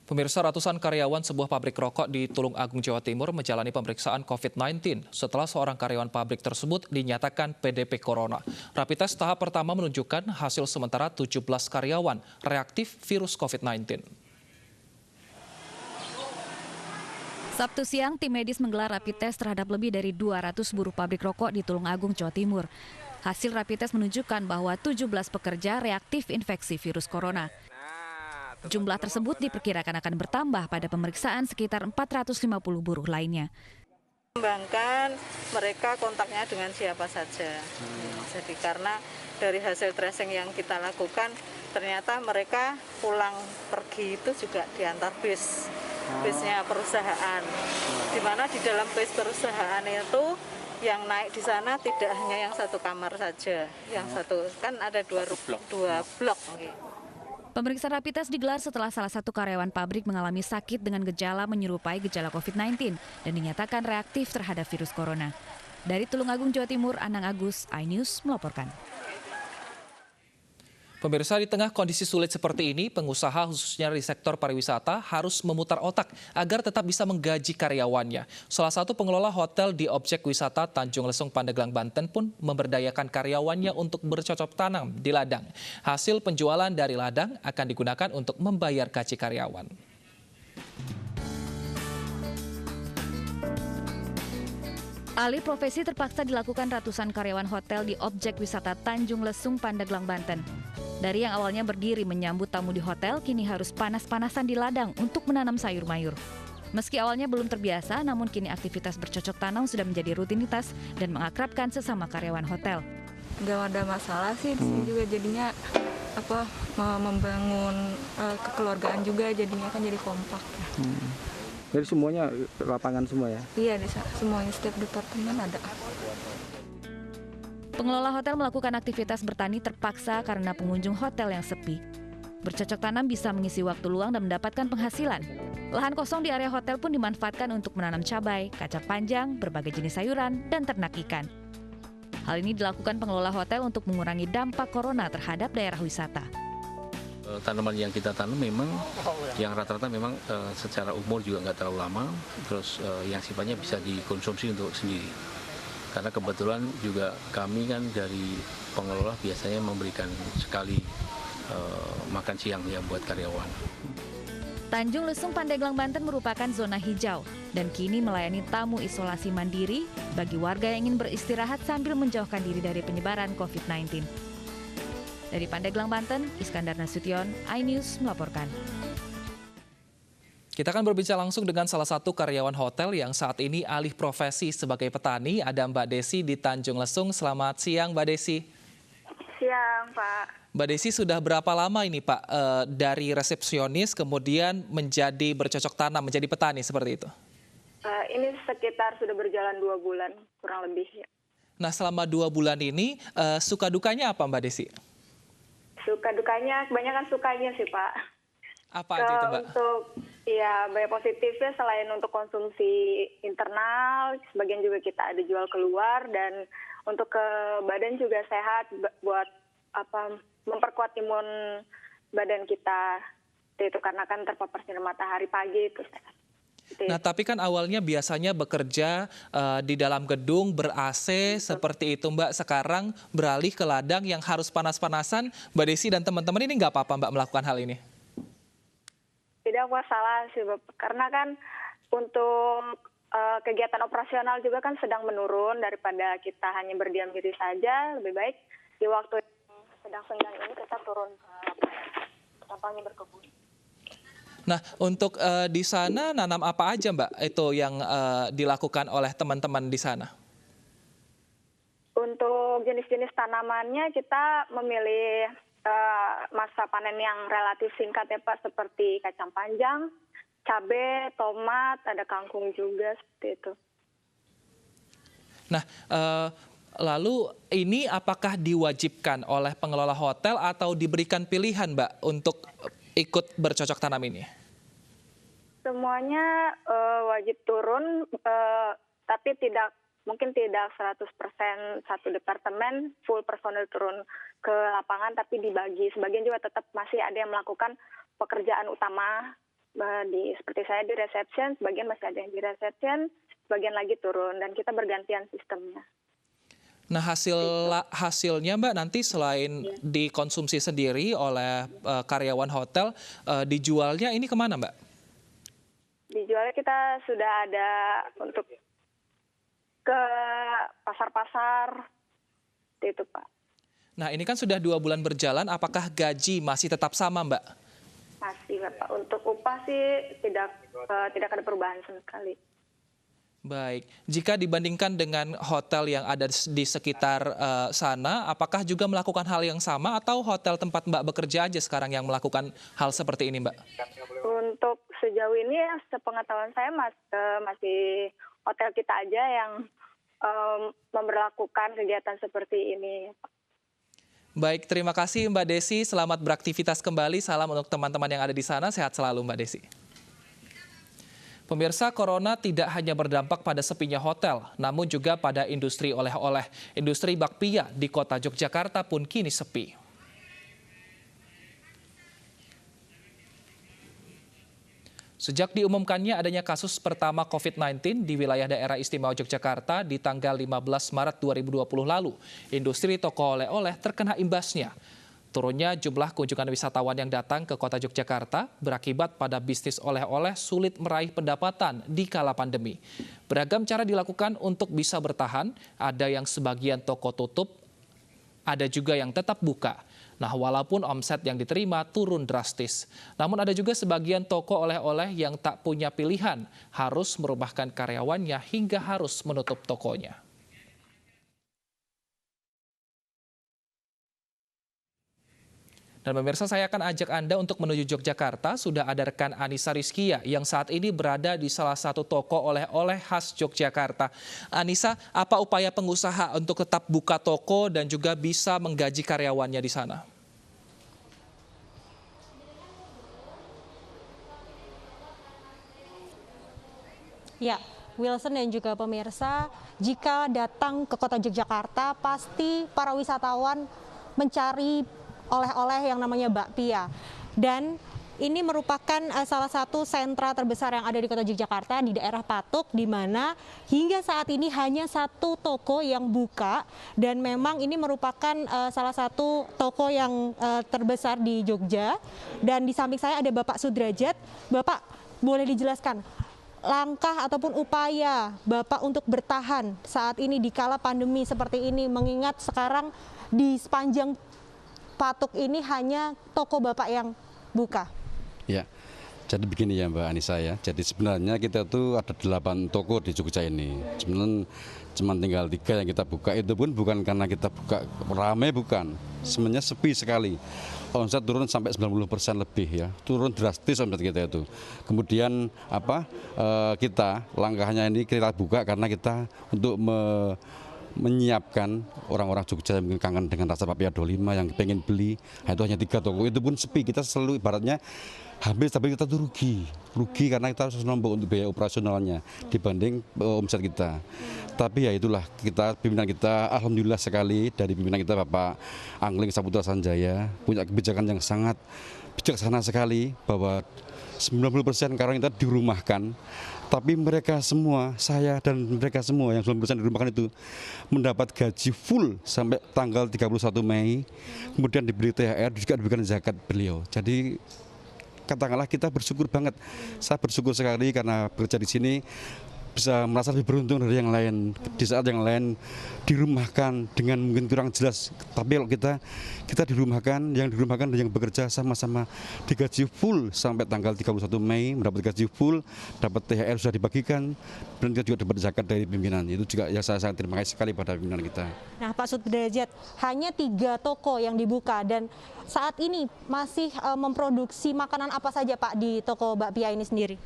Pemirsa, ratusan karyawan sebuah pabrik rokok di Tulung Agung, Jawa Timur menjalani pemeriksaan COVID-19 setelah seorang karyawan pabrik tersebut dinyatakan PDP Corona. Rapid test tahap pertama menunjukkan hasil sementara 17 karyawan reaktif virus COVID-19. Sabtu siang, tim medis menggelar rapid test terhadap lebih dari 200 buruh pabrik rokok di Tulung Agung, Jawa Timur. Hasil rapid test menunjukkan bahwa 17 pekerja reaktif infeksi virus corona. Jumlah tersebut diperkirakan akan bertambah pada pemeriksaan sekitar 450 buruh lainnya. Kembangkan mereka kontaknya dengan siapa saja. Jadi karena dari hasil tracing yang kita lakukan, ternyata mereka pulang pergi itu juga diantar bisnya perusahaan. Di mana di dalam bis perusahaan itu yang naik di sana tidak hanya yang satu kamar saja, yang satu kan ada dua blok. Pemeriksaan rapid test digelar setelah salah satu karyawan pabrik mengalami sakit dengan gejala menyerupai gejala COVID-19 dan dinyatakan reaktif terhadap virus corona. Dari Tulung Agung, Jawa Timur, Anang Agus, iNews melaporkan. Pemirsa, di tengah kondisi sulit seperti ini, pengusaha khususnya di sektor pariwisata harus memutar otak agar tetap bisa menggaji karyawannya. Salah satu pengelola hotel di objek wisata Tanjung Lesung, Pandeglang, Banten pun memberdayakan karyawannya untuk bercocok tanam di ladang. Hasil penjualan dari ladang akan digunakan untuk membayar gaji karyawan. Alih profesi terpaksa dilakukan ratusan karyawan hotel di objek wisata Tanjung Lesung, Pandeglang, Banten. Dari yang awalnya berdiri menyambut tamu di hotel, kini harus panas-panasan di ladang untuk menanam sayur mayur. Meski awalnya belum terbiasa, namun kini aktivitas bercocok tanam sudah menjadi rutinitas dan mengakrabkan sesama karyawan hotel. Nggak ada masalah sih, di sini juga jadinya membangun kekeluargaan juga, jadinya kan jadi kompak. Jadi semuanya lapangan semua ya? Iya, semuanya setiap departemen ada. Pengelola hotel melakukan aktivitas bertani terpaksa karena pengunjung hotel yang sepi. Bercocok tanam bisa mengisi waktu luang dan mendapatkan penghasilan. Lahan kosong di area hotel pun dimanfaatkan untuk menanam cabai, kacang panjang, berbagai jenis sayuran, dan ternak ikan. Hal ini dilakukan pengelola hotel untuk mengurangi dampak corona terhadap daerah wisata. Tanaman yang kita tanam memang yang rata-rata memang secara umur juga nggak terlalu lama, terus yang sifatnya bisa dikonsumsi untuk sendiri. Karena kebetulan juga kami kan dari pengelola biasanya memberikan sekali makan siang ya buat karyawan. Tanjung Lesung, Pandeglang, Banten merupakan zona hijau dan kini melayani tamu isolasi mandiri bagi warga yang ingin beristirahat sambil menjauhkan diri dari penyebaran COVID-19. Dari Pandeglang, Banten, Iskandar Nasution, iNews melaporkan. Kita akan berbicara langsung dengan salah satu karyawan hotel yang saat ini alih profesi sebagai petani. Ada Mbak Desi di Tanjung Lesung. Selamat siang, Mbak Desi. Siang, Pak. Mbak Desi, sudah berapa lama ini, Pak, dari resepsionis kemudian menjadi bercocok tanam, menjadi petani seperti itu? Ini sekitar sudah berjalan 2 bulan, kurang lebih. Nah, selama 2 bulan ini, suka dukanya apa, Mbak Desi? Suka dukanya, kebanyakan sukanya sih, Pak. Apa aja itu, Mbak? Untuk ya banyak positifnya, selain untuk konsumsi internal, sebagian juga kita ada jual keluar, dan untuk ke badan juga sehat buat memperkuat imun badan kita. Itu karena kan terpapar sinar matahari pagi itu sehat. Nah, tapi kan awalnya biasanya bekerja di dalam gedung ber-AC seperti itu, Mbak. Sekarang beralih ke ladang yang harus panas-panasan. Mbak Desi dan teman-teman ini nggak apa-apa, Mbak, melakukan hal ini? Tidak masalah sih, Bapak. Karena kan untuk kegiatan operasional juga kan sedang menurun, daripada kita hanya berdiam diri saja. Lebih baik di waktu yang sedang senggang ini kita turun ke lapangan berkebun. Nah, untuk di sana nanam apa aja, Mbak? Itu yang dilakukan oleh teman-teman di sana? Untuk jenis-jenis tanamannya kita memilih masa panen yang relatif singkat ya, Pak, seperti kacang panjang, cabai, tomat, ada kangkung juga, seperti itu. Nah, lalu ini apakah diwajibkan oleh pengelola hotel atau diberikan pilihan, Mbak, untuk ikut bercocok tanam ini? Semuanya wajib turun, tapi mungkin tidak 100% satu departemen full personel turun ke lapangan, tapi dibagi. Sebagian juga tetap masih ada yang melakukan pekerjaan utama seperti saya di reception, sebagian masih ada yang di reception, sebagian lagi turun dan kita bergantian sistemnya. Nah, hasilnya Mbak nanti selain dikonsumsi sendiri oleh karyawan hotel, dijualnya ini kemana Mbak? Dijualnya kita sudah ada untuk ke pasar-pasar, itu Pak. Nah, ini kan sudah 2 bulan berjalan, apakah gaji masih tetap sama Mbak? Masih Pak. Untuk upah sih tidak ada perubahan sama sekali. Baik, jika dibandingkan dengan hotel yang ada di sekitar sana, apakah juga melakukan hal yang sama atau hotel tempat Mbak bekerja aja sekarang yang melakukan hal seperti ini Mbak? Untuk sejauh ini ya sepengetahuan saya masih hotel kita aja yang memberlakukan kegiatan seperti ini. Baik, terima kasih Mbak Desi, selamat beraktivitas kembali, salam untuk teman-teman yang ada di sana, sehat selalu Mbak Desi. Pemirsa, corona tidak hanya berdampak pada sepinya hotel, namun juga pada industri oleh-oleh. Industri bakpia di kota Yogyakarta pun kini sepi. Sejak diumumkannya adanya kasus pertama COVID-19 di wilayah daerah istimewa Yogyakarta di tanggal 15 Maret 2020 lalu, industri toko oleh-oleh terkena imbasnya. Turunnya jumlah kunjungan wisatawan yang datang ke kota Yogyakarta berakibat pada bisnis oleh-oleh sulit meraih pendapatan di kala pandemi. Beragam cara dilakukan untuk bisa bertahan, ada yang sebagian toko tutup, ada juga yang tetap buka. Nah, walaupun omset yang diterima turun drastis. Namun ada juga sebagian toko oleh-oleh yang tak punya pilihan, harus merumahkan karyawannya hingga harus menutup tokonya. Dan pemirsa, saya akan ajak Anda untuk menuju Yogyakarta. Sudah ada rekan Anissa Rizkia yang saat ini berada di salah satu toko oleh-oleh khas Yogyakarta. Anissa, apa upaya pengusaha untuk tetap buka toko dan juga bisa menggaji karyawannya di sana? Ya, Wilson dan juga pemirsa, jika datang ke kota Yogyakarta, pasti para wisatawan mencari oleh-oleh yang namanya bakpia. Dan ini merupakan salah satu sentra terbesar yang ada di kota Yogyakarta di daerah Patuk, di mana hingga saat ini hanya satu toko yang buka dan memang ini merupakan salah satu toko yang terbesar di Jogja. Dan di samping saya ada Bapak Sudrajat. Bapak, boleh dijelaskan langkah ataupun upaya Bapak untuk bertahan saat ini di kala pandemi seperti ini, mengingat sekarang di sepanjang Patuk ini hanya toko Bapak yang buka? Ya, jadi begini ya Mbak Anissa ya. Jadi sebenarnya kita tuh ada 8 toko di Jogja ini. Sebenarnya cuma tinggal 3 yang kita buka. Itu pun bukan karena kita buka ramai, bukan. Sebenarnya sepi sekali. Omset turun sampai 90% lebih ya. Turun drastis omset kita itu. Kemudian kita langkahnya ini kita buka karena kita untuk menyiapkan orang-orang Jogja yang mungkin kangen dengan rasa bakpia 25 yang pengen beli. Nah, itu hanya 3 toko, itu pun sepi. Kita selalu ibaratnya habis, tapi kita tuh rugi karena kita harus nombok untuk biaya operasionalnya dibanding omset kita. Tapi ya itulah, pimpinan kita alhamdulillah sekali, dari pimpinan kita Bapak Angling Saputra Sanjaya punya kebijakan yang sangat bijaksana sekali, bahwa 90% karyawan kita dirumahkan. Tapi mereka semua, saya dan mereka semua yang 90% dirumahkan itu mendapat gaji full sampai tanggal 31 Mei. Kemudian diberi THR, juga diberikan zakat beliau. Jadi katakanlah kita bersyukur banget. Saya bersyukur sekali karena bekerja di sini bisa merasa lebih beruntung dari yang lain. Di saat yang lain dirumahkan dengan mungkin kurang jelas, tapi kalau kita dirumahkan, yang dirumahkan dan yang bekerja sama-sama digaji full sampai tanggal 31 Mei, mendapat gaji full, dapat THR sudah dibagikan, dan kita juga dapat zakat dari pimpinan. Itu juga ya saya sangat terima kasih sekali pada pimpinan kita. Nah, Pak Sudrajat, hanya 3 toko yang dibuka dan saat ini masih memproduksi makanan apa saja Pak di toko bakpia ini sendiri?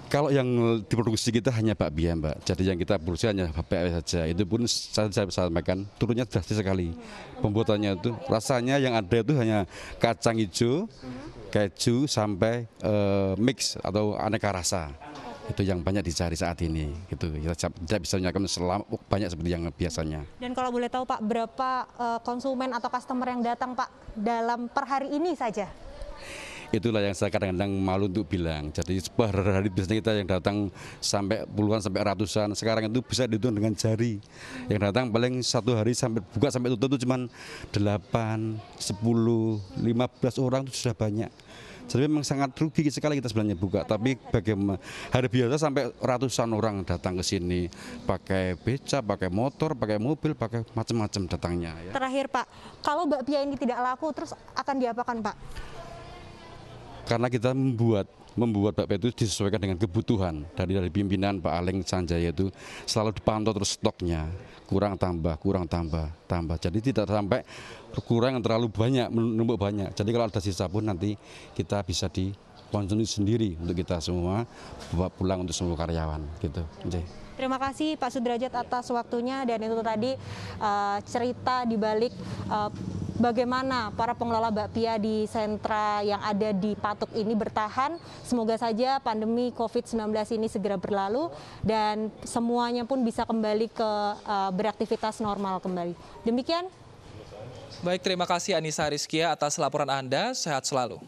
Kalau yang diproduksi kita hanya bakpia Mbak, jadi yang kita produksi hanya bakpia saja. Itu pun saya sampaikan turunnya drastis sekali. Pembuatannya itu rasanya yang ada itu hanya kacang hijau, keju sampai mix atau aneka rasa. Itu yang banyak dicari saat ini. Gitu. Kita tidak bisa menyampaikan banyak seperti yang biasanya. Dan kalau boleh tahu Pak, berapa konsumen atau customer yang datang Pak dalam per hari ini saja? Itulah yang saya kadang-kadang malu untuk bilang. Jadi per hari biasanya kita yang datang sampai puluhan sampai ratusan, sekarang itu bisa dihitung dengan jari. Yang datang paling satu hari sampai buka sampai tutup itu cuma 8, 10, 15 orang itu sudah banyak. Jadi memang sangat rugi sekali kita sebenarnya buka, tapi bagaimana hari biasa sampai ratusan orang datang ke sini pakai beca, pakai motor, pakai mobil, pakai macam-macam datangnya. Ya. Terakhir Pak, kalau bakpia ini tidak laku terus akan diapakan Pak? Karena kita membuat bakpia itu disesuaikan dengan kebutuhan dari pimpinan Pak Aleng Sanjaya itu selalu dipantau terus stoknya kurang tambah. Jadi tidak sampai kurang yang terlalu banyak, menumpuk banyak. Jadi kalau ada sisa pun nanti kita bisa dikonsumsi sendiri untuk kita semua, bawa pulang untuk semua karyawan gitu. Terima kasih Pak Sudrajat atas waktunya, dan itu tadi cerita di balik bagaimana para pengelola bakpia di sentra yang ada di Patuk ini bertahan. Semoga saja pandemi COVID-19 ini segera berlalu dan semuanya pun bisa kembali ke beraktivitas normal kembali. Demikian. Baik, terima kasih Anissa Rizkia atas laporan Anda. Sehat selalu.